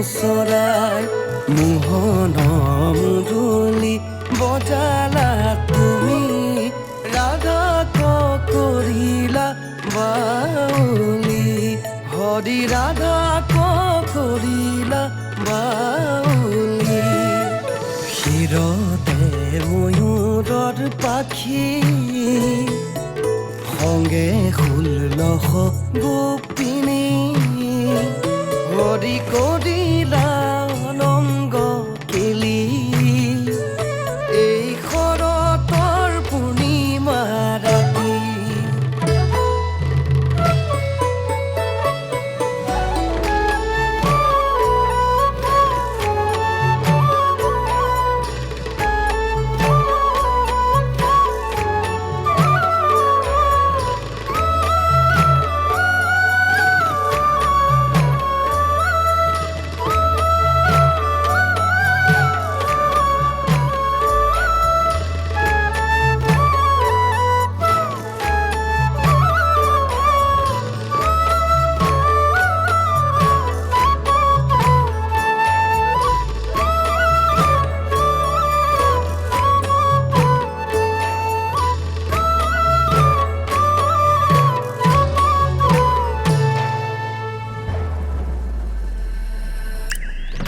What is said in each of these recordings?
চৰাই মোহন মুদুলি বজালা তুমি ৰাধা কৰিলা বাউলি হৰি ৰাধা কৰিলা বাউলি শিৰতে ময়ূৰৰ পাখি সংগে 16 গোপিনী হৰি কৰিলা অনংগ কেলি এই শৰতৰ পূৰ্ণিমা ৰাতি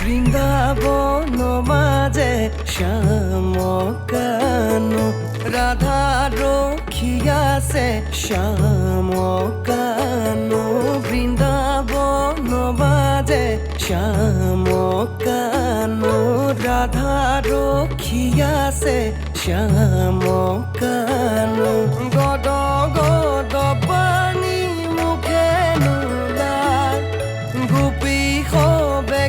বৃন্দাবন মাঝে শ্যামকানো রাধা রখিয়াছে শ্যামকানো বৃন্দাবন মাঝে শ্যামকানো রাধা রখিয়াছে শ্যামকানো গদ গদ পানী মুখে নোলায় গোপী হবে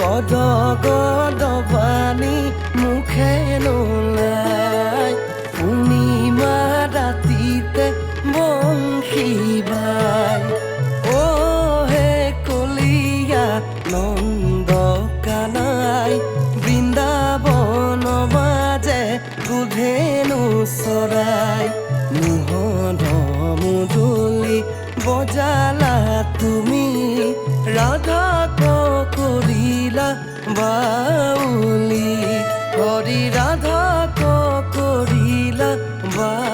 গদ গদ পানী মুখে নোলায় পূৰ্ণিমা ৰাতিতে বংশী বাই অ হে কলিয়া নন্দ কানাই বৃন্দাবন মাজে গোধেনু চৰাই মোহন মুদুলি বজালা তুমি ৰাধা কৰিলা বাউলি হৰি ৰাধা কৰিলা বাউলি